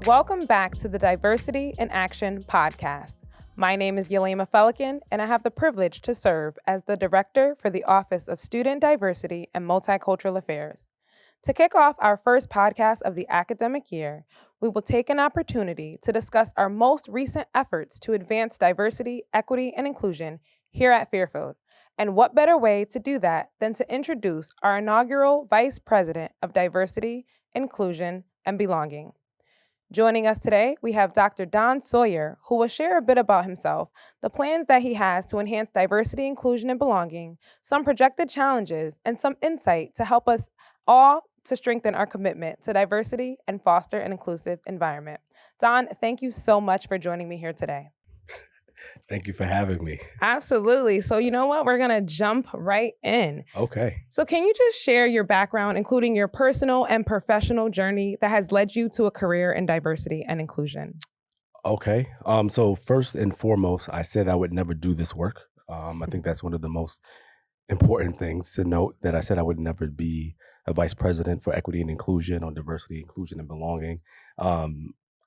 Welcome back to the Diversity in Action podcast. My name is Yolehema Felican, and I have the privilege to serve as the Director for the Office of Student Diversity and Multicultural Affairs. To kick off our first podcast of the academic year, we will take an opportunity to discuss our most recent efforts to advance diversity, equity, and inclusion here at Fairfield. And what better way to do that than to introduce our inaugural Vice President of Diversity, Inclusion, and Belonging. Joining us today, we have Dr. Don Sawyer, who will share a bit about himself, the plans that he has to enhance diversity, inclusion, and belonging, some projected challenges, and some insight to help us all to strengthen our commitment to diversity and foster an inclusive environment. Don, thank you so much for joining me here today. Thank you for having me. Absolutely. So you know what? We're going to jump right in. Okay. So can you just share your background, including your personal and professional journey that has led you to a career in diversity and inclusion? Okay. So first and foremost, I said I would never do this work. I think that's one of the most important things to note, that I said I would never be a vice president for equity and inclusion or diversity, inclusion, and belonging.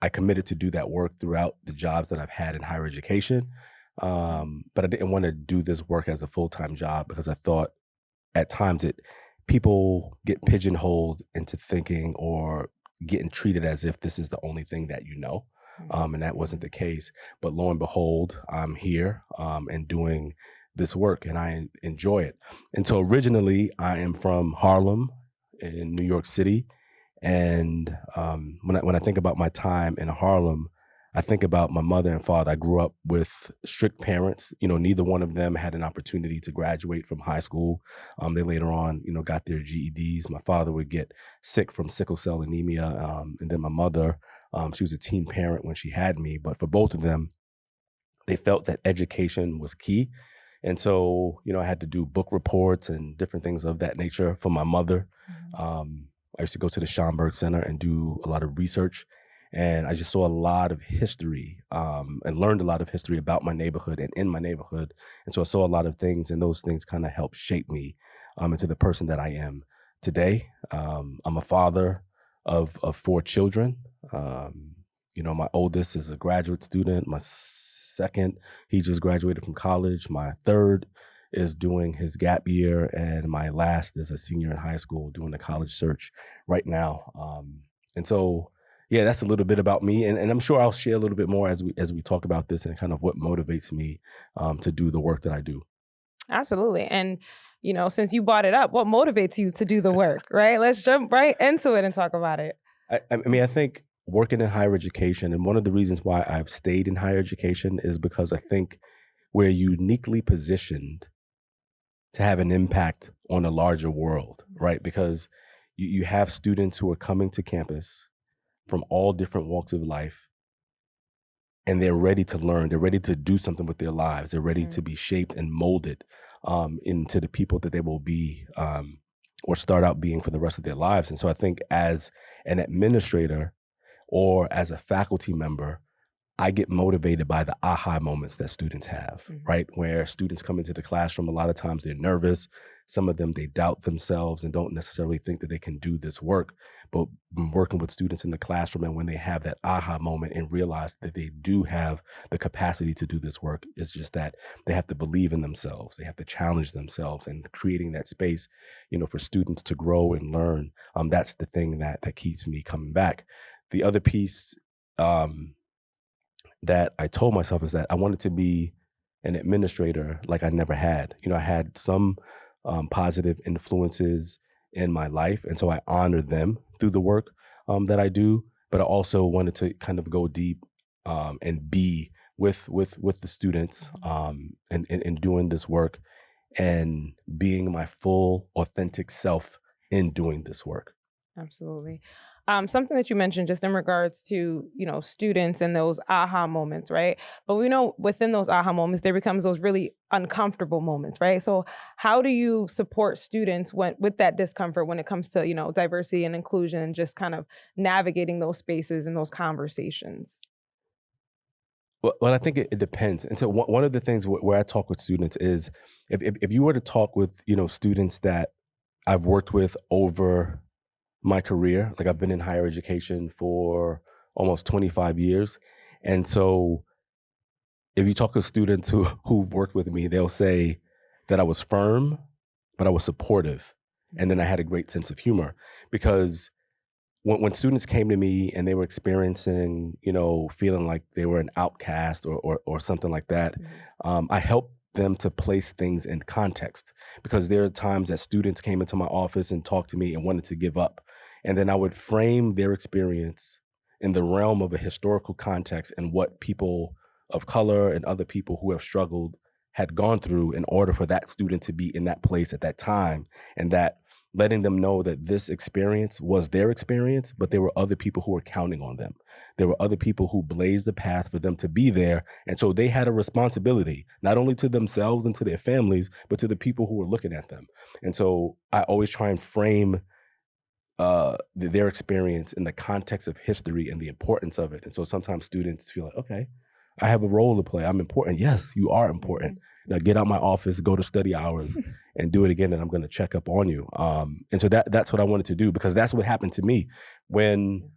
I committed to do that work throughout the jobs that I've had in higher education. But I didn't want to do this work as a full-time job because I thought at times people get pigeonholed into thinking or getting treated as if this is the only thing that you know. And that wasn't the case. But lo and behold, I'm here and doing this work, and I enjoy it. And so originally, I am from Harlem in New York City. And when I think about my time in Harlem, I think about my mother and father. I grew up with strict parents. Neither one of them had an opportunity to graduate from high school. They later on, got their GEDs. My father would get sick from sickle cell anemia. And then my mother, she was a teen parent when she had me. But for both of them, they felt that education was key. And so, I had to do book reports and different things of that nature for my mother. I used to go to the Schomburg Center and do a lot of research. And I just saw a lot of history and learned a lot of history about my neighborhood and in my neighborhood. And so I saw a lot of things, and those things kind of helped shape me into the person that I am today. I'm a father of 4 children. My oldest is a graduate student. My second, he just graduated from college. My third is doing his gap year, and my last is a senior in high school doing the college search right now. And so, yeah, that's a little bit about me, and I'm sure I'll share a little bit more as we talk about this and kind of what motivates me to do the work that I do. Absolutely. And, since you brought it up, what motivates you to do the work, right? Let's jump right into it and talk about it. I think working in higher education, and one of the reasons why I've stayed in higher education is because I think we're uniquely positioned to have an impact on a larger world, right? Because you have students who are coming to campus from all different walks of life, and they're ready to learn. They're ready to do something with their lives. They're ready to be shaped and molded into the people that they will be or start out being for the rest of their lives. And so I think as an administrator or as a faculty member, I get motivated by the aha moments that students have, right? Where students come into the classroom, a lot of times they're nervous. Some of them, they doubt themselves and don't necessarily think that they can do this work. But working with students in the classroom, and when they have that aha moment and realize that they do have the capacity to do this work, it's just that they have to believe in themselves. They have to challenge themselves, and creating that space, for students to grow and learn. That's the thing that keeps me coming back. The other piece, that I told myself is that I wanted to be an administrator like I never had. I had some positive influences in my life, and so I honor them through the work that I do. But I also wanted to kind of go deep and be with the students and doing this work and being my full, authentic self in doing this work. Absolutely. Something that you mentioned just in regards to, students and those aha moments, right? But we know within those aha moments, there becomes those really uncomfortable moments, right? So how do you support students with that discomfort when it comes to, diversity and inclusion and just kind of navigating those spaces and those conversations? Well, I think it depends. And so one of the things where I talk with students is if you were to talk with, students that I've worked with over my career, like I've been in higher education for almost 25 years. And so if you talk to students who've worked with me, they'll say that I was firm, but I was supportive. And then I had a great sense of humor, because when students came to me and they were experiencing, feeling like they were an outcast or something like that, I helped them to place things in context, because there are times that students came into my office and talked to me and wanted to give up. And then I would frame their experience in the realm of a historical context and what people of color and other people who have struggled had gone through in order for that student to be in that place at that time, and that letting them know that this experience was their experience, but there were other people who were counting on them. There were other people who blazed the path for them to be there. And so they had a responsibility, not only to themselves and to their families, but to the people who were looking at them. And so I always try and frame their experience in the context of history and the importance of it. And so sometimes students feel like, okay, I have a role to play. I'm important. Yes, you are important. Now get out my office, go to study hours, and do it again, and I'm going to check up on you. And so that's what I wanted to do, because that's what happened to me when,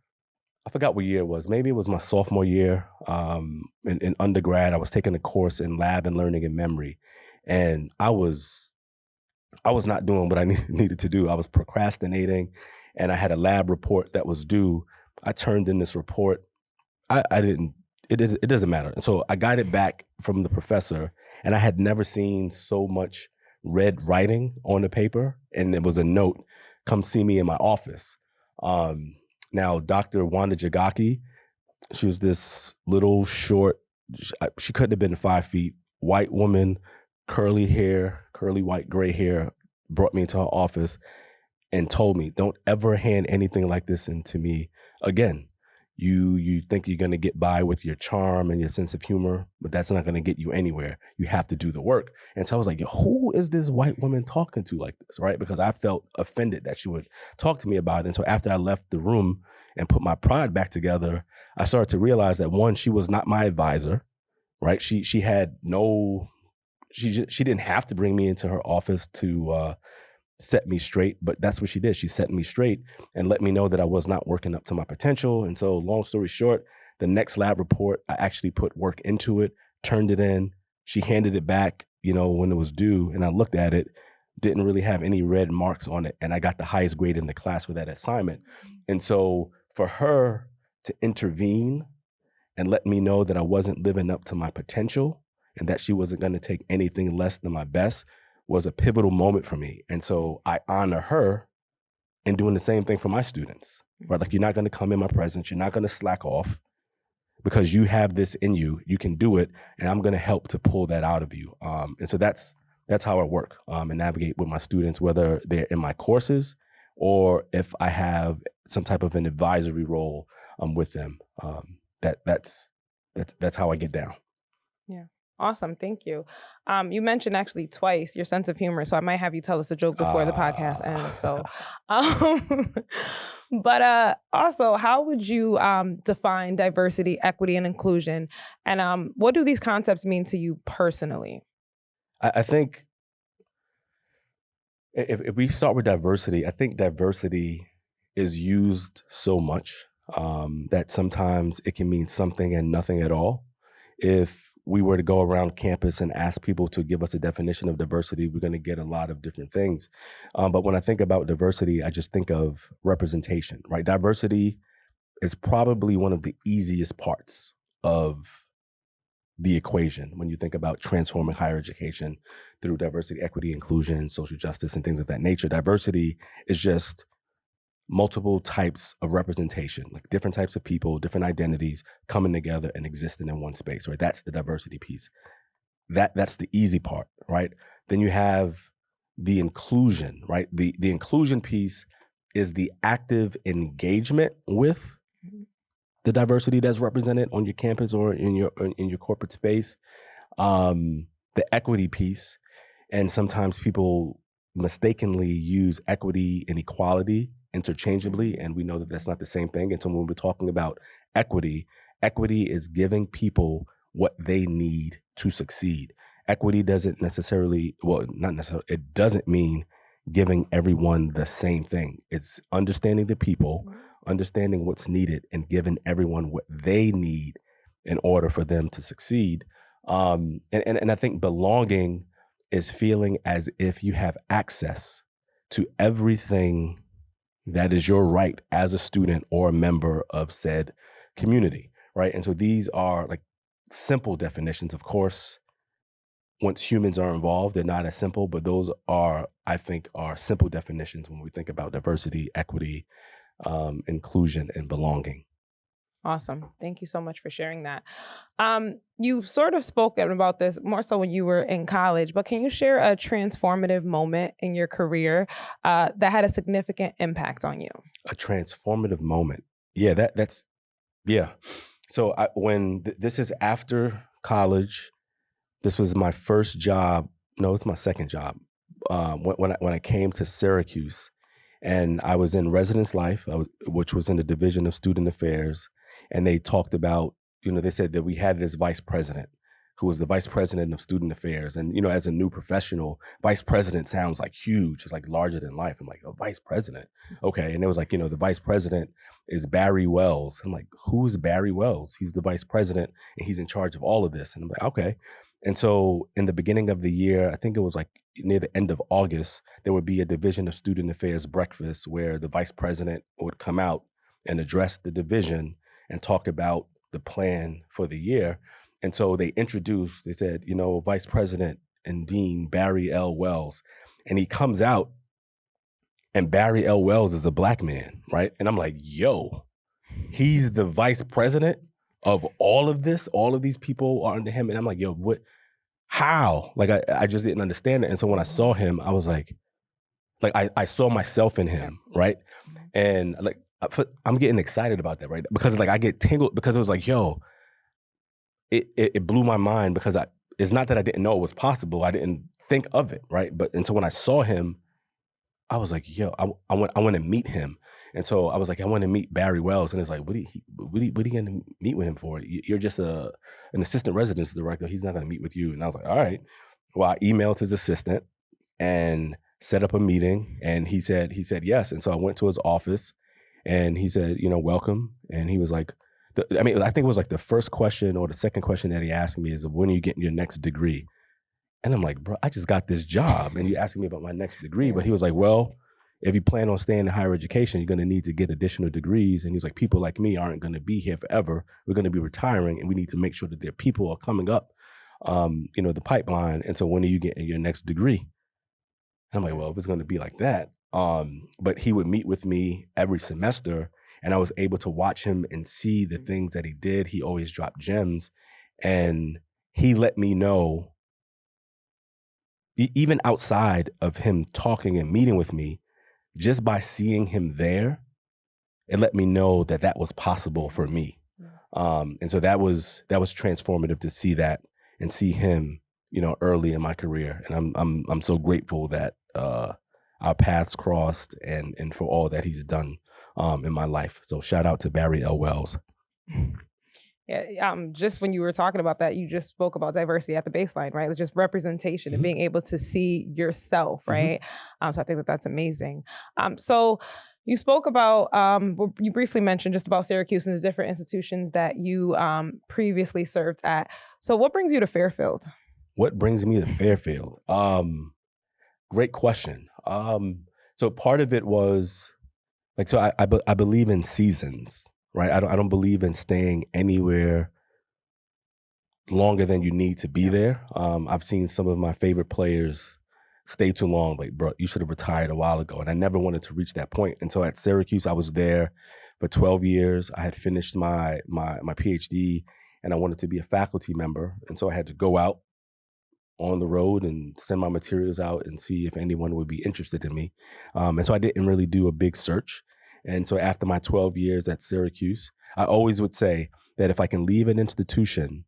I forgot what year it was. Maybe it was my sophomore year in undergrad. I was taking a course in lab and learning and memory, and I was not doing what I needed to do. I was procrastinating, and I had a lab report that was due. I turned in this report. I didn't. It doesn't matter. And so I got it back from the professor, and I had never seen so much red writing on the paper. And it was a note, "Come see me in my office." Now, Dr. Wanda Jagaki, she was this little short, she couldn't have been 5 feet, white woman, curly hair, curly white gray hair, brought me into her office and told me, "Don't ever hand anything like this into me again. You think you're going to get by with your charm and your sense of humor, but that's not going to get you anywhere. You have to do the work." And so I was like, who is this white woman talking to like this, right? Because I felt offended that she would talk to me about it. And so after I left the room and put my pride back together, I started to realize that, one, she was not my advisor, right? She had no, she didn't have to bring me into her office to set me straight, but that's what she did. She set me straight and let me know that I was not working up to my potential. And so, long story short, the next lab report, I actually put work into it, turned it in. She handed it back, when it was due, and I looked at it, didn't really have any red marks on it, and I got the highest grade in the class for that assignment. And so for her to intervene and let me know that I wasn't living up to my potential and that she wasn't going to take anything less than my best was a pivotal moment for me. And so I honor her in doing the same thing for my students, right? Like, you're not going to come in my presence. You're not going to slack off, because you have this in you. You can do it, and I'm going to help to pull that out of you. And so that's how I work and navigate with my students, whether they're in my courses or if I have some type of an advisory role with them. That's how I get down. Yeah. Awesome. Thank you. You mentioned actually twice your sense of humor, so I might have you tell us a joke before the podcast ends. So, but also, how would you define diversity, equity, and inclusion? And what do these concepts mean to you personally? I think if we start with diversity, I think diversity is used so much that sometimes it can mean something and nothing at all. If we were to go around campus and ask people to give us a definition of diversity, we're going to get a lot of different things. But when I think about diversity, I just think of representation, right? Diversity is probably one of the easiest parts of the equation when you think about transforming higher education through diversity, equity, inclusion, social justice, and things of that nature. Diversity is just multiple types of representation, like different types of people, different identities coming together and existing in one space, right? That's the diversity piece. That's the easy part, right? Then you have the inclusion, right? The inclusion piece is the active engagement with the diversity that's represented on your campus or in your corporate space. The equity piece, and sometimes people mistakenly use equity and equality interchangeably, and we know that that's not the same thing. And so when we're talking about equity is giving people what they need to succeed. Equity doesn't necessarily, not necessarily, it doesn't mean giving everyone the same thing. It's understanding the people, understanding what's needed and giving everyone what they need in order for them to succeed. And I think belonging is feeling as if you have access to everything that is your right as a student or a member of said community, right? And so these are like simple definitions. Of course, once humans are involved, they're not as simple, but those are, I think, are simple definitions when we think about diversity, equity, inclusion, and belonging. Awesome. Thank you so much for sharing that. You sort of spoken about this more so when you were in college, but can you share a transformative moment in your career that had a significant impact on you? A transformative moment. Yeah, yeah. So this is after college. This was my first job. No, it's my second job. When I came to Syracuse, and I was in residence life, which was in the Division of Student Affairs, and they talked about, they said that we had this vice president who was the vice president of student affairs. And, as a new professional, vice president sounds like huge. It's like larger than life. I'm like, a vice president. Okay. And it was like, the vice president is Barry Wells. I'm like, who's Barry Wells? He's the vice president and he's in charge of all of this. And I'm like, okay. And so in the beginning of the year, I think it was like near the end of August, there would be a Division of Student Affairs breakfast where the vice president would come out and address the division and talk about the plan for the year. And so they said, Vice President and Dean Barry L. Wells. And he comes out and Barry L. Wells is a Black man, right? And I'm like, yo, he's the vice president of all of this? All of these people are under him? And I'm like, yo, what? How? Like, I just didn't understand it. And so when I saw him, I was like I saw myself in him, right? And like, I'm getting excited about that, right? Because like I get tingled because it was like, yo, it blew my mind because it's not that I didn't know it was possible. I didn't think of it, right? And so when I saw him, I was like, yo, I want to meet him. And so I was like, I want to meet Barry Wells. And it's like, what are you going to meet with him for? You're just an assistant residence director. He's not going to meet with you. And I was like, all right. Well, I emailed his assistant and set up a meeting. And he said yes. And so I went to his office and he said, welcome. And he was like, I think it was like the first question or the second question that he asked me is, when are you getting your next degree? And I'm like, bro, I just got this job and you're asking me about my next degree. But he was like, well, if you plan on staying in higher education, you're going to need to get additional degrees. And he's like, people like me aren't going to be here forever. We're going to be retiring and we need to make sure that their people are coming up, the pipeline. And so when are you getting your next degree? And I'm like, well, if it's going to be like that. But he would meet with me every semester and I was able to watch him and see the things that he did. He always dropped gems and he let me know, even outside of him talking and meeting with me, just by seeing him there, it let me know that that was possible for me. And so that was transformative to see that and see him, early in my career. And I'm so grateful that our paths crossed and for all that he's done in my life. So shout out to Barry L. Wells. Yeah, just when you were talking about that, you just spoke about diversity at the baseline, right? It's just representation and being able to see yourself, right? So I think that that's amazing. So you spoke about, you briefly mentioned just about Syracuse and the different institutions that you previously served at. So what brings you to Fairfield? What brings me to Fairfield? Great question. So part of it was like, so I believe in seasons. Right, I don't believe in staying anywhere longer than you need to be there. I've seen some of my favorite players stay too long. Like, bro, you should have retired a while ago. And I never wanted to reach that point. And so at Syracuse, I was there for 12 years. I had finished my PhD, and I wanted to be a faculty member. And so I had to go out on the road and send my materials out and see if anyone would be interested in me. And so I didn't really do a big search. And so after my 12 years at Syracuse, I always would say that if I can leave an institution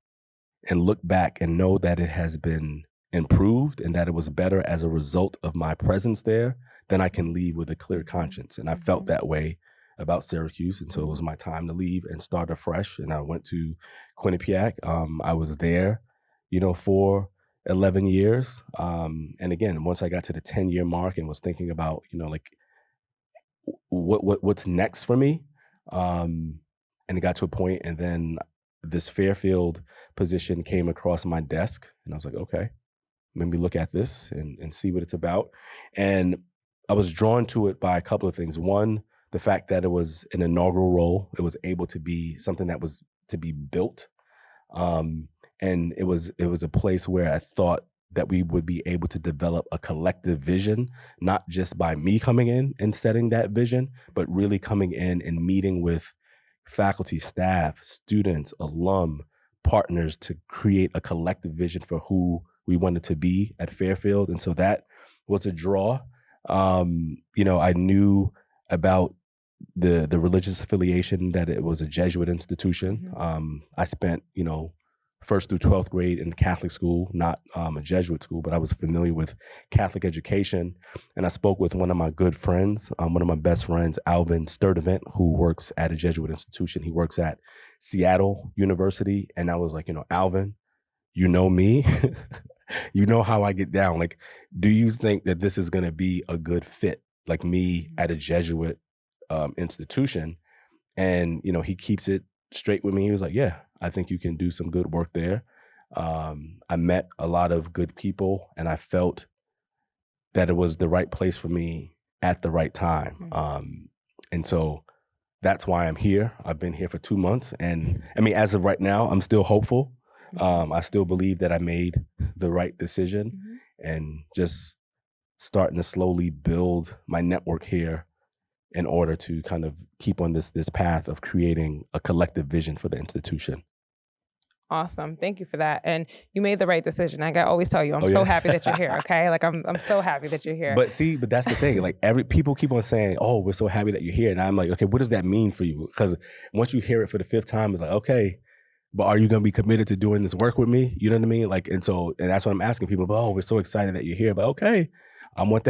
and look back and know that it has been improved and that it was better as a result of my presence there, then I can leave with a clear conscience. And I felt that way about Syracuse. And so it was my time to leave and start afresh. And I went to Quinnipiac. I was there, for 11 years. And again, once I got to the 10-year mark and was thinking about, what's next for me, And it got to a point, and then this Fairfield position came across my desk, and I was like, okay, let me look at this and see what it's about. And I was drawn to it by a couple of things. One, the fact that it was an inaugural role. It was able to be something that was to be built. And it was a place where I thought that we would be able to develop a collective vision, not just by me coming in and setting that vision, but really coming in and meeting with faculty, staff, students, alum, partners to create a collective vision for who we wanted to be at Fairfield. And so that was a draw. I knew about the religious affiliation, that it was a Jesuit institution. I spent, first through 12th grade in Catholic school, not a Jesuit school, but I was familiar with Catholic education. And I spoke with one of my good friends, one of my best friends, Alvin Sturdivant, who works at a Jesuit institution. He works at Seattle University. And I was like, Alvin, you know me, you know how I get down. Like, do you think that this is going to be a good fit? Like me at a Jesuit institution. And, he keeps it straight with me. He was like, yeah, I think you can do some good work there. I met a lot of good people, and I felt that it was the right place for me at the right time. And so that's why I'm here. I've been here for 2 months. And I mean, as of right now, I'm still hopeful. I still believe that I made the right decision, and just starting to slowly build my network here in order to kind of keep on this path of creating a collective vision for the institution. Awesome. Thank you for that. And you made the right decision. I always tell you, I'm so happy that you're here. Okay. Like I'm so happy that you're here. But that's the thing. Like people keep on saying, oh, we're so happy that you're here. And I'm like, okay, what does that mean for you? Because once you hear it for the 5th time, it's like, okay, but are you going to be committed to doing this work with me? You know what I mean? Like, and that's what I'm asking people. Oh, we're so excited that you're here. But okay, I want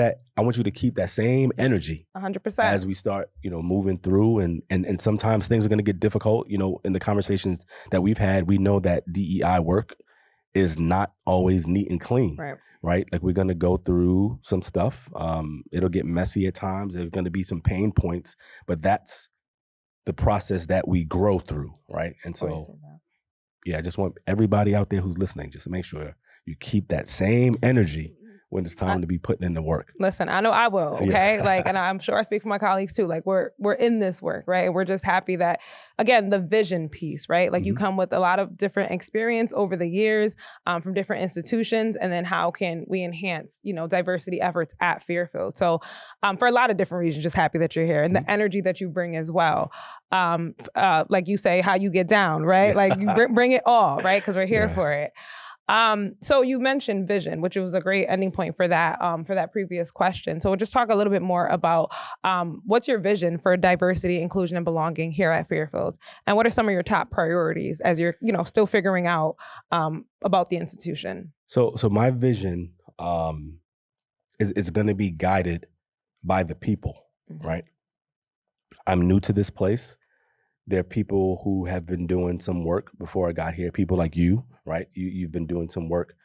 you to keep that same energy 100% as we start, moving through. And sometimes things are going to get difficult. In the conversations that we've had, we know that DEI work is not always neat and clean, right? Like, we're going to go through some stuff. It'll get messy at times. There's going to be some pain points, but that's the process that we grow through, right? And so, I just want everybody out there who's listening, just to make sure you keep that same energy when it's time to be putting in the work. Listen, I know I will, okay? Like, and I'm sure I speak for my colleagues too. Like, we're in this work, right? And we're just happy that, again, the vision piece, right? Like, you come with a lot of different experience over the years from different institutions, and then how can we enhance, diversity efforts at Fairfield? So for a lot of different reasons, just happy that you're here, and the energy that you bring as well. Like you say, how you get down, right? Like, you bring it all, right? Because we're here for it. So you mentioned vision, which was a great ending point for that previous question. So we'll just talk a little bit more about what's your vision for diversity, inclusion, and belonging here at Fairfield, and what are some of your top priorities as you're, still figuring out about the institution? So my vision is going to be guided by the people, right? I'm new to this place. There are people who have been doing some work before I got here, people like you, right? You've been doing some work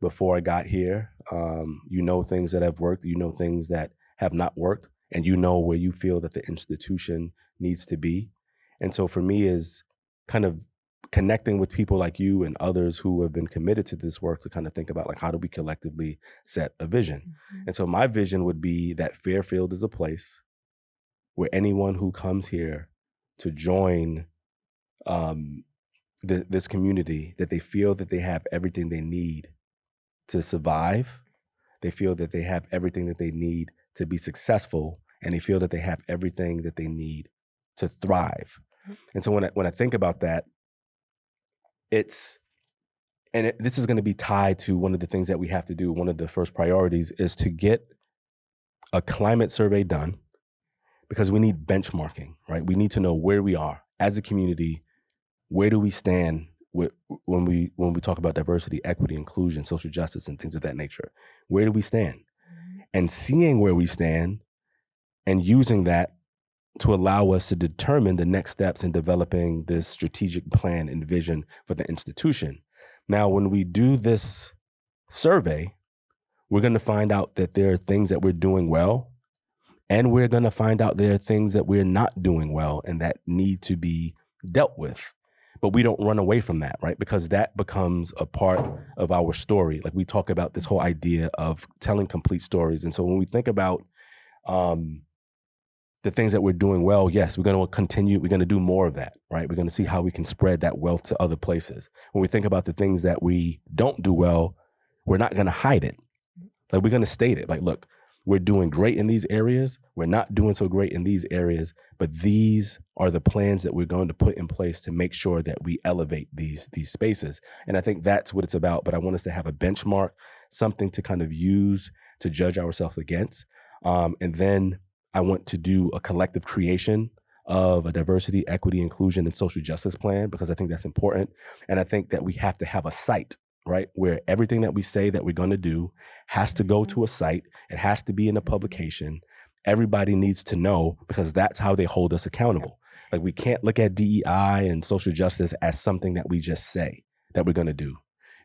before I got here. Things that have worked, things that have not worked, and where you feel that the institution needs to be. And so for me is kind of connecting with people like you and others who have been committed to this work to kind of think about, like, how do we collectively set a vision? And so my vision would be that Fairfield is a place where anyone who comes here to join this community, that they feel that they have everything they need to survive. They feel that they have everything that they need to be successful, and they feel that they have everything that they need to thrive. And so when I think about that, this is going to be tied to one of the things that we have to do. One of the first priorities is to get a climate survey done, because we need benchmarking, right? We need to know where we are as a community. Where do we stand when we talk about diversity, equity, inclusion, social justice, and things of that nature? Where do we stand? And seeing where we stand and using that to allow us to determine the next steps in developing this strategic plan and vision for the institution. Now, when we do this survey, we're going to find out that there are things that we're doing well And we're going to find out there are things that we're not doing well and that need to be dealt with. But we don't run away from that, right? Because that becomes a part of our story. Like we talk about this whole idea of telling complete stories. And so when we think about the things that we're doing well, yes, we're going to continue. We're going to do more of that, right? We're going to see how we can spread that wealth to other places. When we think about the things that we don't do well, we're not going to hide it. Like we're going to state it. Like, look, we're doing great in these areas. We're not doing so great in these areas, but these are the plans that we're going to put in place to make sure that we elevate these spaces. And I think that's what it's about. But I want us to have a benchmark, something to kind of use to judge ourselves against. And then I want to do a collective creation of a diversity, equity, inclusion, and social justice plan, because I think that's important. And I think that we have to have a site, right, where everything that we say that we're going to do has to go to a site. It has to be in a publication. Everybody needs to know, because that's how they hold us accountable. Like we can't look at DEI and social justice as something that we just say that we're going to do.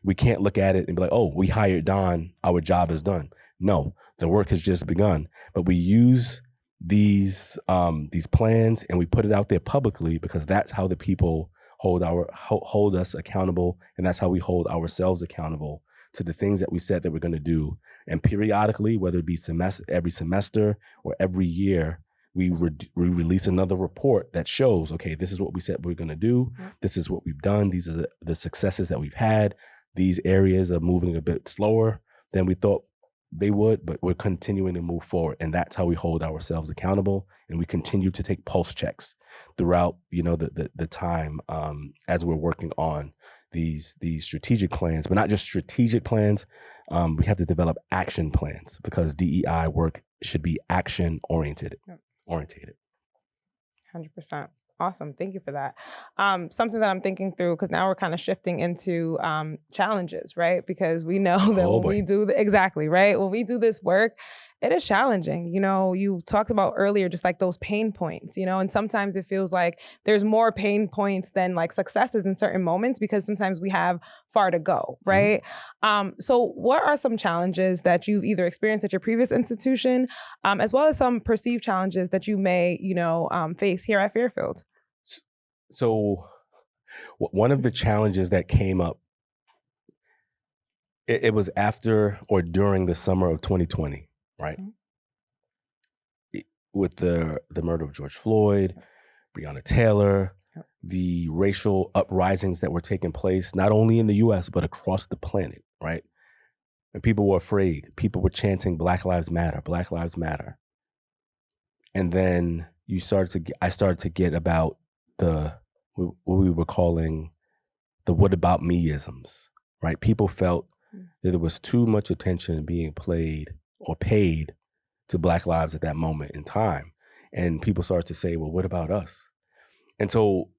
We can't look at it and be like, oh, we hired Don, our job is done. No, the work has just begun. But we use these plans and we put it out there publicly, because that's how the people hold us accountable, and that's how we hold ourselves accountable to the things that we said that we're going to do. And periodically, whether it be every semester or every year, we release another report that shows, okay, this is what we said we're going to do. This is what we've done. These are the successes that we've had. These areas are moving a bit slower than we thought they would, but we're continuing to move forward. And that's how we hold ourselves accountable. And we continue to take pulse checks throughout, the time as we're working on these strategic plans, but not just strategic plans. We have to develop action plans, because DEI work should be action oriented. 100%. Awesome. Thank you for that. Something that I'm thinking through, because now we're kind of shifting into challenges, right? Because we know that we do when we do this work, it is challenging. You talked about earlier, just like those pain points, and sometimes it feels like there's more pain points than like successes in certain moments, because sometimes we have far to go, right? So what are some challenges that you've either experienced at your previous institution, as well as some perceived challenges that you may, face here at Fairfield? So one of the challenges that came up, it was after or during the summer of 2020, right? With the murder of George Floyd, Breonna Taylor, the racial uprisings that were taking place, not only in the US, but across the planet, right? And people were afraid. People were chanting Black Lives Matter, Black Lives Matter. And then I started to get about what we were calling the what about me-isms, right? People felt that there was too much attention being played or paid to Black lives at that moment in time. And people started to say, well, what about us? And so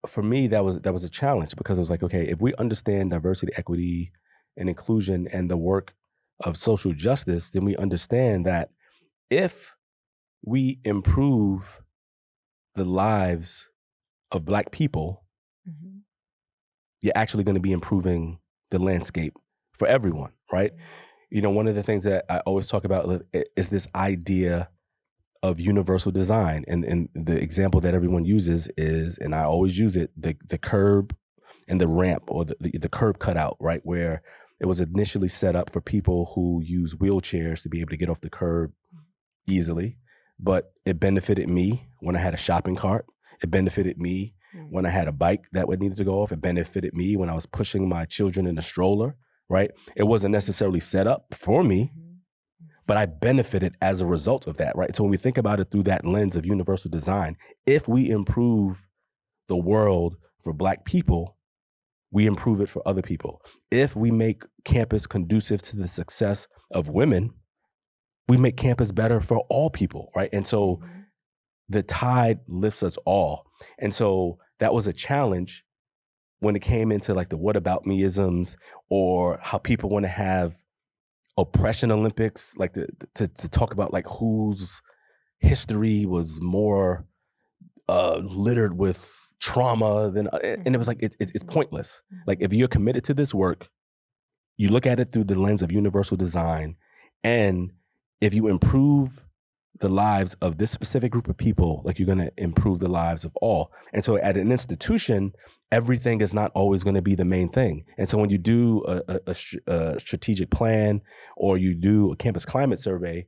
for me, that was a challenge, because it was like, okay, if we understand diversity, equity, and inclusion and the work of social justice, then we understand that if we improve the lives of Black people, you're actually going to be improving the landscape for everyone, right? One of the things that I always talk about is this idea of universal design. And the example that everyone uses is, and I always use it, the curb and the ramp, or the curb cutout, right? Where it was initially set up for people who use wheelchairs to be able to get off the curb easily. But it benefited me when I had a shopping cart. It benefited me when I had a bike that needed to go off. It benefited me when I was pushing my children in a stroller, right? It wasn't necessarily set up for me, but I benefited as a result of that, right? So when we think about it through that lens of universal design, if we improve the world for Black people, we improve it for other people. If we make campus conducive to the success of women, we make campus better for all people, right? And so the tide lifts us all. And so that was a challenge when it came into like the what about me-isms, or how people want to have oppression Olympics, like to talk about like whose history was more littered with trauma than, and it was like, it's pointless. Like if you're committed to this work, you look at it through the lens of universal design, and if you improve the lives of this specific group of people like you're going to improve the lives of all. And so at an institution, everything is not always going to be the main thing. And so when you do a strategic plan or you do a campus climate survey,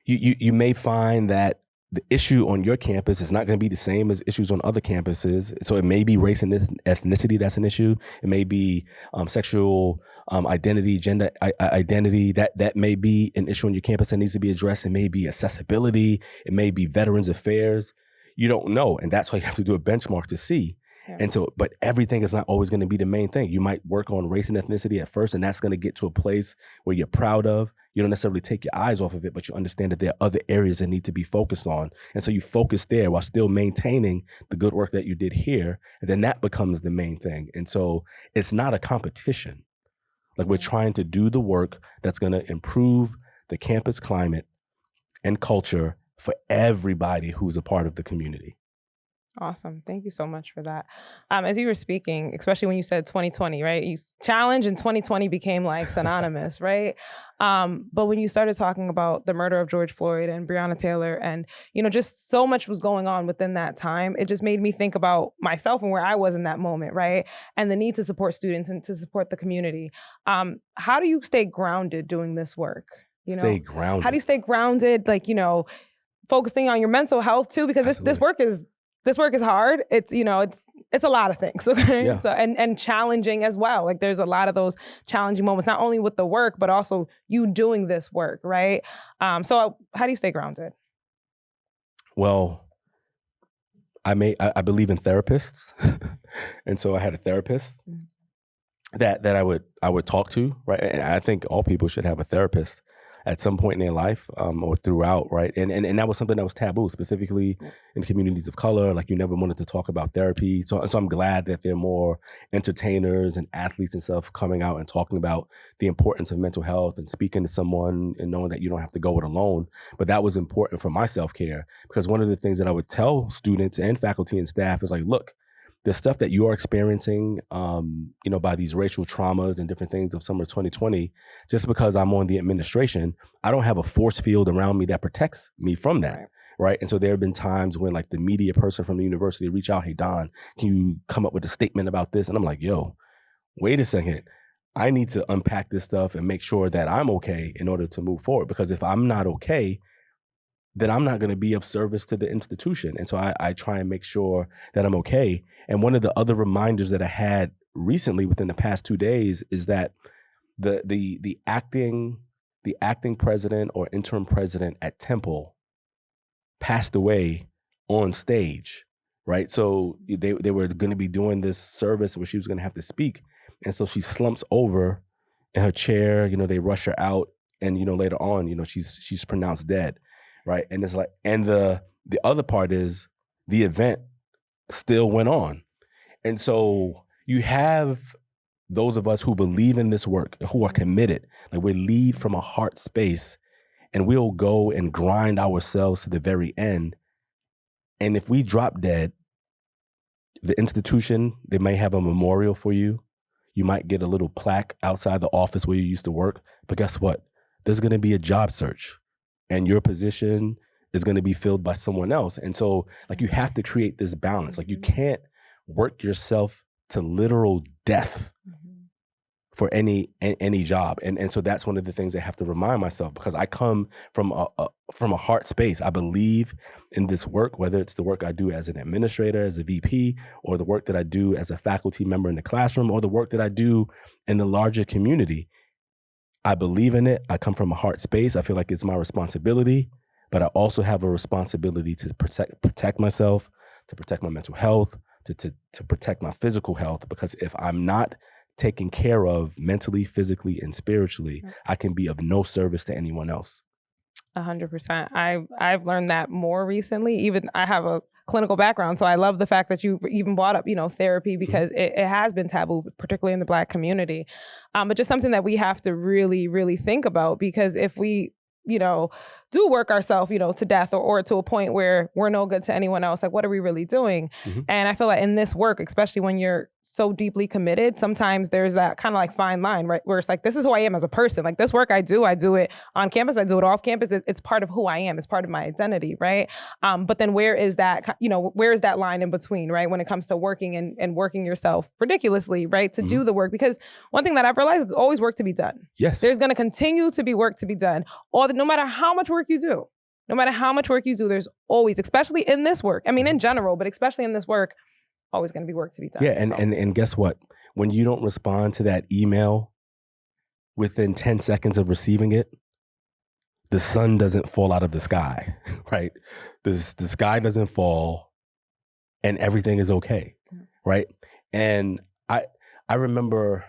you may find that the issue on your campus is not going to be the same as issues on other campuses. So it may be race and ethnicity that's an issue. It may be sexual identity, gender identity. That may be an issue on your campus that needs to be addressed. It may be accessibility. It may be veterans affairs. You don't know, and that's why you have to do a benchmark to see. Yeah. And so, but everything is not always going to be the main thing. You might work on race and ethnicity at first, and that's going to get to a place where you're proud of. You don't necessarily take your eyes off of it, but you understand that there are other areas that need to be focused on. And so you focus there while still maintaining the good work that you did here. And then that becomes the main thing. And so it's not a competition. Like, we're trying to do the work that's going to improve the campus climate and culture for everybody who's a part of the community. Awesome. Thank you so much for that. As you were speaking, especially when you said 2020, right? You challenge and 2020 became like synonymous, right? But when you started talking about the murder of George Floyd and Breonna Taylor and, just so much was going on within that time, it just made me think about myself and where I was in that moment, right? And the need to support students and to support the community. How do you stay grounded doing this work? Stay grounded. How do you stay grounded? Like, focusing on your mental health too, because this work is hard. It's, it's a lot of things. Okay. Yeah. So, and challenging as well. Like, there's a lot of those challenging moments, not only with the work, but also you doing this work. Right. So how do you stay grounded? Well, I believe in therapists. And so I had a therapist that I would talk to. Right. And I think all people should have a therapist at some point in their life, or throughout, right? And that was something that was taboo, specifically in communities of color. Like, you never wanted to talk about therapy. So I'm glad that there are more entertainers and athletes and stuff coming out and talking about the importance of mental health and speaking to someone and knowing that you don't have to go it alone. But that was important for my self-care, because one of the things that I would tell students and faculty and staff is like, look, the stuff that you are experiencing, by these racial traumas and different things of summer 2020, just because I'm on the administration, I don't have a force field around me that protects me from that. Right. And so there have been times when, like, the media person from the university reach out, hey, Don, can you come up with a statement about this? And I'm like, yo, wait a second. I need to unpack this stuff and make sure that I'm okay in order to move forward. Because if I'm not okay, then I'm not going to be of service to the institution. And so I try and make sure that I'm okay. And one of the other reminders that I had recently within the past 2 days is that the acting president or interim president at Temple passed away on stage, right? So they were going to be doing this service where she was going to have to speak. And so she slumps over in her chair, they rush her out, and, later on, she's pronounced dead. Right. And it's like, and the other part is the event still went on. And so you have those of us who believe in this work, who are committed, like, we lead from a heart space, and we'll go and grind ourselves to the very end. And if we drop dead, the institution, they may have a memorial for you. You might get a little plaque outside the office where you used to work. But guess what? There's going to be a job search, and your position is going to be filled by someone else. And so, like, you have to create this balance. Like, you can't work yourself to literal death for any job. And so that's one of the things I have to remind myself, because I come from a heart space. I believe in this work, whether it's the work I do as an administrator, as a VP, or the work that I do as a faculty member in the classroom, or the work that I do in the larger community. I believe in it. I come from a heart space. I feel like it's my responsibility, but I also have a responsibility to protect myself, to protect my mental health, to protect my physical health, because if I'm not taken care of mentally, physically, and spiritually, I can be of no service to anyone else. 100%. I've learned that more recently. Even I have a clinical background, so I love the fact that you even brought up, therapy, because it has been taboo, particularly in the Black community. But just something that we have to really, really think about, because if we, do work ourselves, to death or to a point where we're no good to anyone else. Like, what are we really doing? Mm-hmm. And I feel like in this work, especially when you're so deeply committed, sometimes there's that kind of like fine line, right? Where it's like, this is who I am as a person. Like this work I do it on campus, I do it off campus. It's part of who I am. It's part of my identity, right? But then where is that line in between, right? When it comes to working and working yourself ridiculously, right? To do the work. Because one thing that I've realized is there's always work to be done. Yes. There's going to continue to be work to be done. No matter how much work you do, there's always, especially in this work, I mean, in general, but especially in this work, always going to be work to be done. Yeah, and guess what? When you don't respond to that email within 10 seconds of receiving it, the sun doesn't fall out of the sky, right? The sky doesn't fall and everything is okay, right? And I remember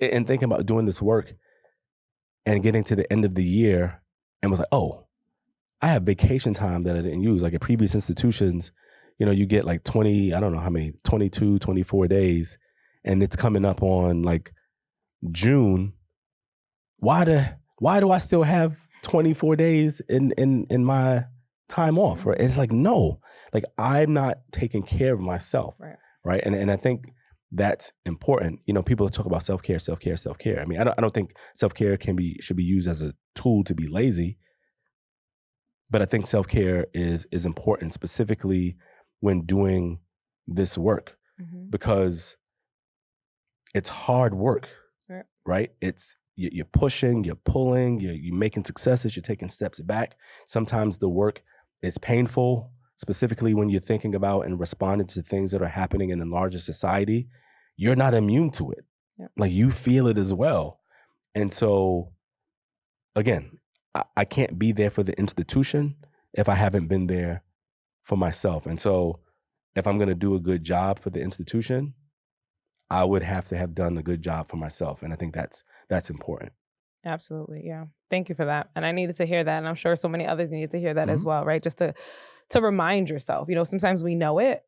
and thinking about doing this work and getting to the end of the year and was like, oh, I have vacation time that I didn't use. Like at previous institutions, you get like 22, 24 days, and it's coming up on like June. Why do I still have 24 days in my time off? Right? It's like, no, like I'm not taking care of myself. Right. And I think that's important. People talk about self-care. I mean, I don't think self-care should be used as a tool to be lazy. But I think self-care is important, specifically when doing this work, because it's hard work, right? It's you're pushing, you're pulling, you're making successes, you're taking steps back. Sometimes the work is painful, specifically when you're thinking about and responding to things that are happening in the larger society. You're not immune to it. Like you feel it as well. And so, again, I can't be there for the institution if I haven't been there for myself. And so if I'm going to do a good job for the institution, I would have to have done a good job for myself. And I think that's important. Absolutely. Yeah. Thank you for that. And I needed to hear that. And I'm sure so many others needed to hear that as well, right? Just to remind yourself, sometimes we know it,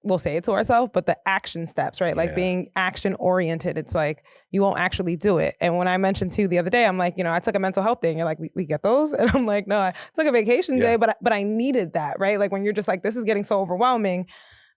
we'll say it to ourselves, but the action steps, right? Like being action oriented, it's like you won't actually do it. And when I mentioned to you the other day, I'm like, I took a mental health day, and you're like, we get those? And I'm like, no, I took a vacation day, but I needed that, right? Like when you're just like, this is getting so overwhelming,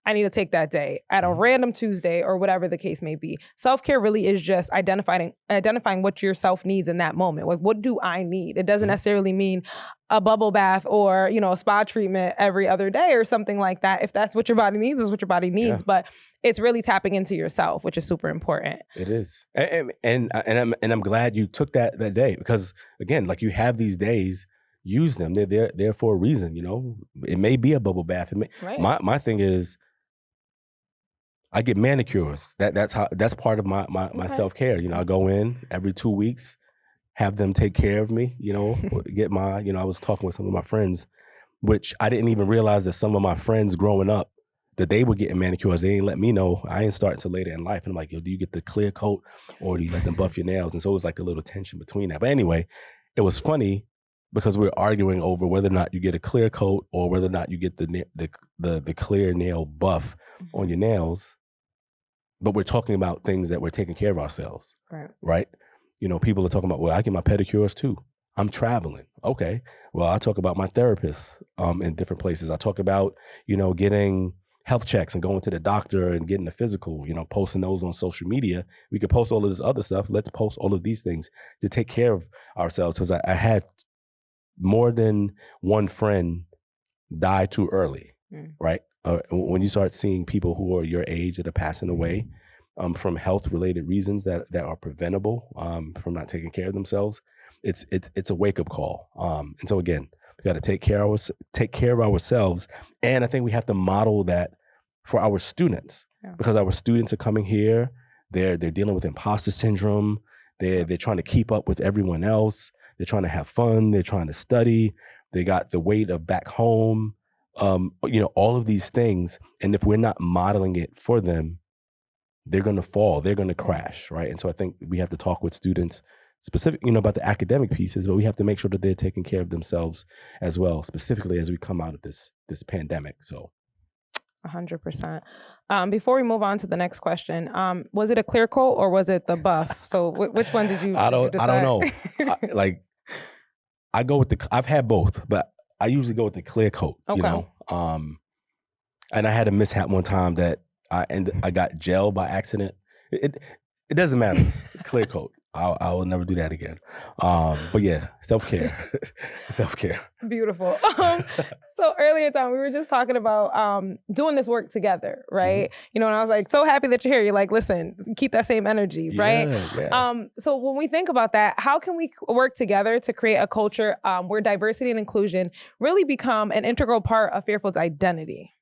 I need to take that day at a random Tuesday or whatever the case may be. Self-care really is just identifying what yourself needs in that moment. Like, what do I need? It doesn't necessarily mean a bubble bath or, a spa treatment every other day or something like that. If that's what your body needs, is what your body needs. But it's really tapping into yourself, which is super important. It is. And I'm glad you took that day, because again, like you have these days, use them. They're there for a reason, It may be a bubble bath. My thing is, I get manicures. That's part of my self-care. I go in every 2 weeks, have them take care of me, get my, I was talking with some of my friends, which I didn't even realize that some of my friends growing up, that they were getting manicures. They ain't let me know. I ain't start until later in life. And I'm like, yo, do you get the clear coat or do you let them buff your nails? And so it was like a little tension between that. But anyway, it was funny because we were arguing over whether or not you get a clear coat or whether or not you get the clear nail buff on your nails. But we're talking about things that we're taking care of ourselves, right? People are talking about, well, I get my pedicures too. I'm traveling. Okay. Well, I talk about my therapist in different places. I talk about, getting health checks and going to the doctor and getting a physical, posting those on social media. We could post all of this other stuff. Let's post all of these things to take care of ourselves. Because I had more than one friend die too early, right? When you start seeing people who are your age that are passing away from health-related reasons that are preventable from not taking care of themselves, it's a wake-up call. And so again, we got to take care of ourselves, and I think we have to model that for our students, because our students are coming here. They're dealing with imposter syndrome. They're trying to keep up with everyone else. They're trying to have fun. They're trying to study. They got the weight of back home. All of these things. And if we're not modeling it for them, they're going to fall, they're going to crash. Right. And so I think we have to talk with students specific, about the academic pieces, but we have to make sure that they're taking care of themselves as well, specifically as we come out of this pandemic. So 100%. Before we move on to the next question, was it a clear coat or was it the buff? So which one did you decide? I don't know. I go with I've had both, but I usually go with the clear coat, you know. And I had a mishap one time that I got gel by accident. It doesn't matter. Clear coat. I will never do that again. But yeah, self-care. Self-care. Beautiful. So earlier, Tom, we were just talking about doing this work together, right? And I was like, so happy that you're here. You're like, listen, keep that same energy, right? Yeah. So when we think about that, how can we work together to create a culture where diversity and inclusion really become an integral part of Fairfield's identity?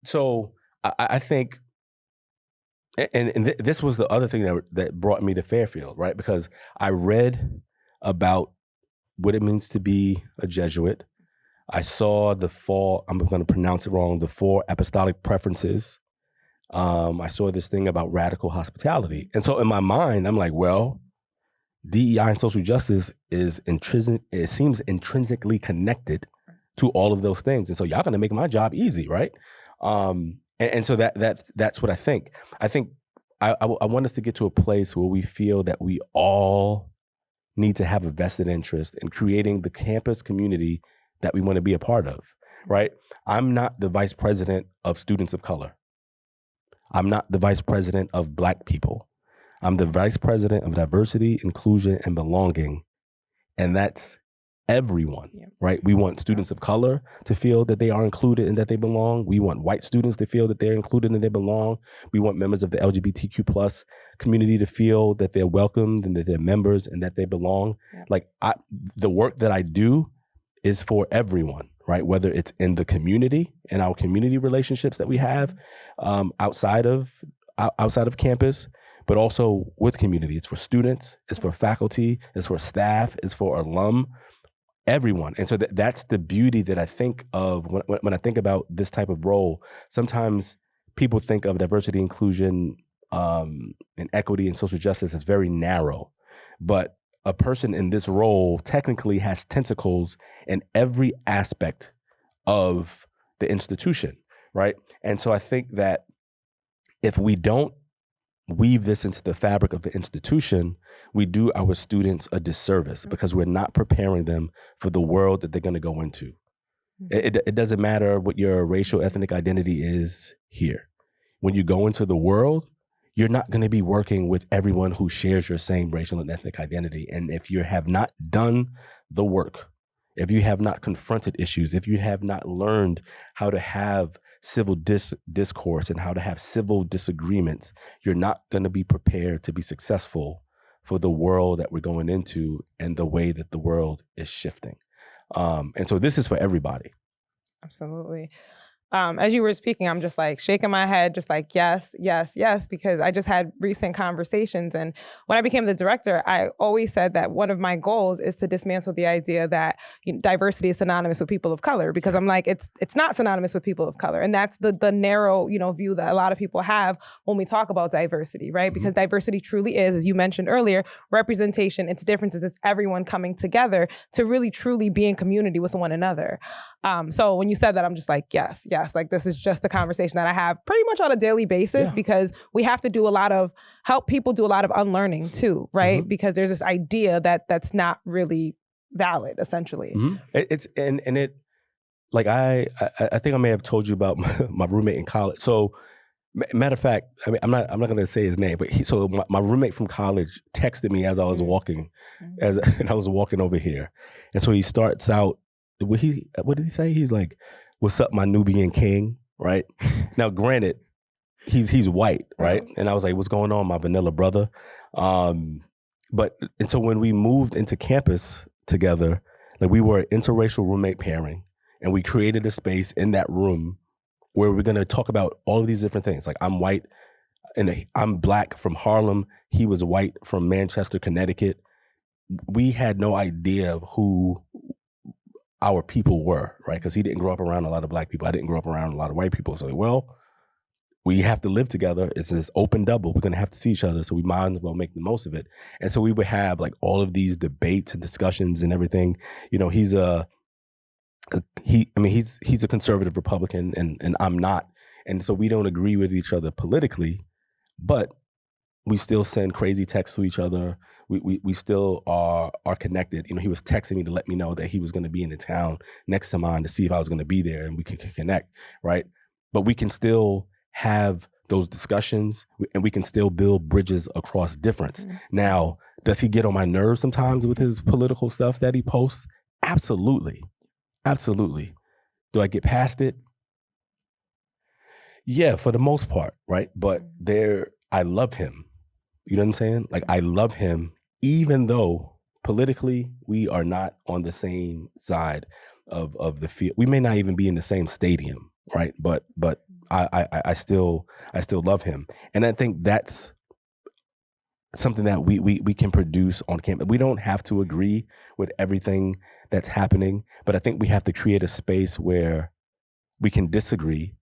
So I think, and this was the other thing that brought me to Fairfield, right? Because I read about what it means to be a Jesuit. I saw I'm going to pronounce it wrong, the 4 apostolic preferences. I saw this thing about radical hospitality. And so in my mind, I'm like, well, DEI and social justice it seems intrinsically connected to all of those things. And so y'all going to make my job easy, right? And so that's what I think. I think I want us to get to a place where we feel that we all need to have a vested interest in creating the campus community that we want to be a part of, right? I'm not the vice president of students of color. I'm not the vice president of Black people. I'm the vice president of diversity, inclusion, and belonging. And that's everyone, right? We want students of color to feel that they are included and that they belong. We want white students to feel that they're included and they belong. We want members of the LGBTQ plus community to feel that they're welcomed and that they're members and that they belong. Like the work that I do is for everyone, right? Whether it's in the community and our community relationships that we have outside of campus, but also with community. It's for students, it's for faculty, it's for staff, it's for alum, everyone. And so that's the beauty that I think of when I think about this type of role. Sometimes people think of diversity, inclusion, and equity and social justice as very narrow, but a person in this role technically has tentacles in every aspect of the institution, right? And so I think that if we don't weave this into the fabric of the institution, we do our students a disservice because we're not preparing them for the world that they're going to go into. It doesn't matter what your racial ethnic identity is here. When you go into the world, you're not going to be working with everyone who shares your same racial and ethnic identity. And if you have not done the work, if you have not confronted issues, if you have not learned how to have civil discourse and how to have civil disagreements, you're not going to be prepared to be successful for the world that we're going into and the way that the world is shifting. And so this is for everybody. Absolutely. As you were speaking, I'm just like shaking my head, just like, yes, yes, yes, because I just had recent conversations. And when I became the director, I always said that one of my goals is to dismantle the idea that diversity is synonymous with people of color, because I'm like, it's not synonymous with people of color. And that's the narrow, view that a lot of people have when we talk about diversity, right? Because diversity truly is, as you mentioned earlier, representation, it's differences, it's everyone coming together to really, truly be in community with one another. So when you said that, I'm just like, yes, like this is just a conversation that I have pretty much on a daily basis because we have to help people do a lot of unlearning too, right? Because there's this idea that's not really valid, essentially. It's like I think I may have told you about my roommate in college. So matter of fact, I mean, I'm not going to say his name, but my roommate from college texted me as I was walking, and I was walking over here, and so he starts out. What did he say? He's like, "What's up, my Nubian king?" Right? Now, granted, he's white, right? And I was like, "What's going on, my vanilla brother?" And so when we moved into campus together, like we were an interracial roommate pairing, and we created a space in that room where we're going to talk about all of these different things. Like I'm white, and I'm Black from Harlem. He was white from Manchester, Connecticut. We had no idea who our people were, right? Because he didn't grow up around a lot of Black people. I didn't grow up around a lot of white people. So, we have to live together. It's this open double. We're going to have to see each other. So we might as well make the most of it. And so we would have like all of these debates and discussions and everything. He's a conservative Republican and I'm not. And so we don't agree with each other politically, but we still send crazy texts to each other. We still are connected. You know, he was texting me to let me know that he was going to be in the town next to mine to see if I was going to be there and we could connect, right? But we can still have those discussions and we can still build bridges across difference. Mm-hmm. Now, does he get on my nerves sometimes with his political stuff that he posts? Absolutely. Absolutely. Do I get past it? Yeah, for the most part, right? But I love him. You know what I'm saying? Like, I love him, even though politically we are not on the same side of the field. We may not even be in the same stadium, right? But I still love him. And I think that's something that we can produce on campus. We don't have to agree with everything that's happening, but I think we have to create a space where we can disagree,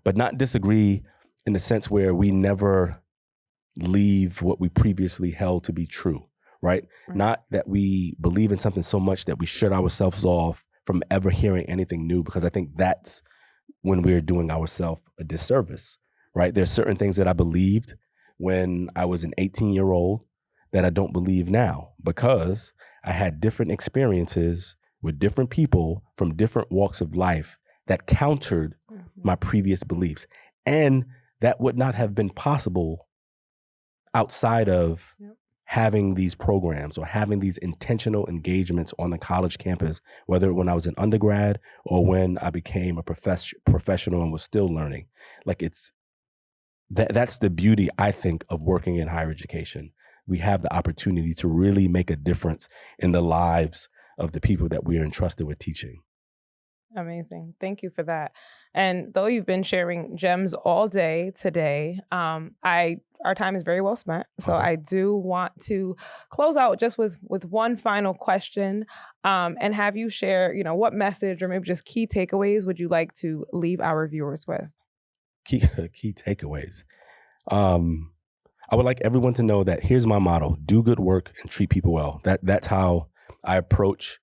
but not disagree in the sense where we never leave what we previously held to be true, right? Not that we believe in something so much that we shut ourselves off from ever hearing anything new, because I think that's when we're doing ourselves a disservice, right? There's certain things that I believed when I was an 18-year-old that I don't believe now, because I had different experiences with different people from different walks of life that countered my previous beliefs. And that would not have been possible outside of having these programs or having these intentional engagements on the college campus, whether when I was an undergrad or when I became a professional and was still learning. Like, that's the beauty, I think, of working in higher education. We have the opportunity to really make a difference in the lives of the people that we are entrusted with teaching. Amazing. Thank you for that. And though you've been sharing gems all day today, our time is very well spent. So I do want to close out just with one final question, and have you share, what message or maybe just key takeaways would you like to leave our viewers with? Key takeaways. I would like everyone to know that here's my motto: do good work and treat people well. That's how I approach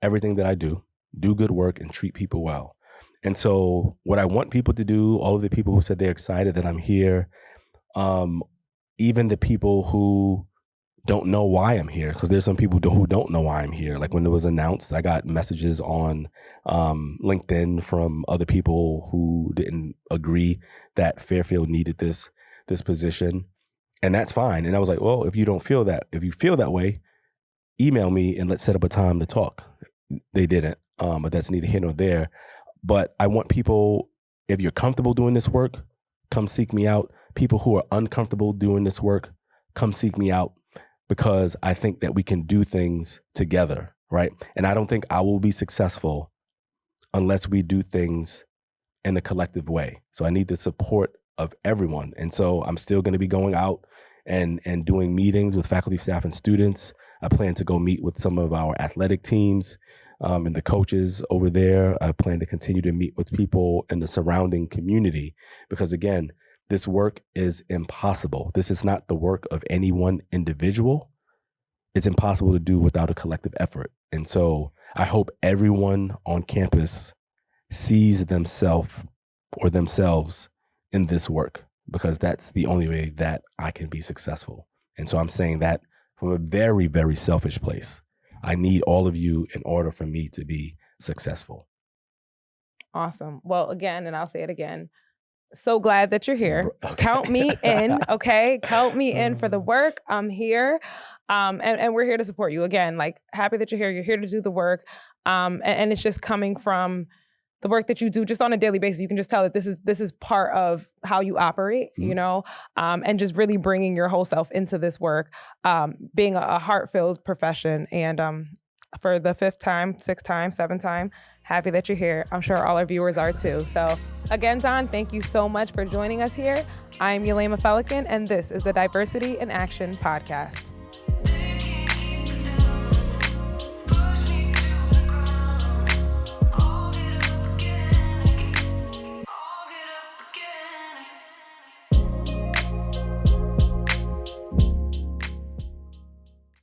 everything that I do. Do good work and treat people well. And so what I want people to do, all of the people who said they're excited that I'm here, even the people who don't know why I'm here, because there's some people who don't know why I'm here. Like, when it was announced, I got messages on LinkedIn from other people who didn't agree that Fairfield needed this position. And that's fine. And I was like, well, if you feel that way, email me and let's set up a time to talk. They didn't, but that's neither here nor there. But I want people, if you're comfortable doing this work, come seek me out. People who are uncomfortable doing this work, come seek me out, because I think that we can do things together, right? And I don't think I will be successful unless we do things in a collective way. So I need the support of everyone. And so I'm still going to be going out and doing meetings with faculty, staff, and students. I plan to go meet with some of our athletic teams and the coaches over there. I plan to continue to meet with people in the surrounding community, because again, this work is impossible. This is not the work of any one individual. It's impossible to do without a collective effort. And so I hope everyone on campus sees themselves in this work, because that's the only way that I can be successful. And so I'm saying that from a very, very selfish place. I need all of you in order for me to be successful. Awesome. Well, again, and I'll say it again, so glad that you're here. Okay. Count me in, okay? Count me in for the work. I'm here. And we're here to support you. Again, like, happy that you're here. You're here to do the work. And it's just coming from the work that you do just on a daily basis. You can just tell that this is part of how you operate, and just really bringing your whole self into this work, being a heart-filled profession. And for the 5th time, 6th time, 7th time, happy that you're here. I'm sure all our viewers are too. So again, Don, thank you so much for joining us here. I'm Yolehema Felican, and this is the Diversity in Action podcast.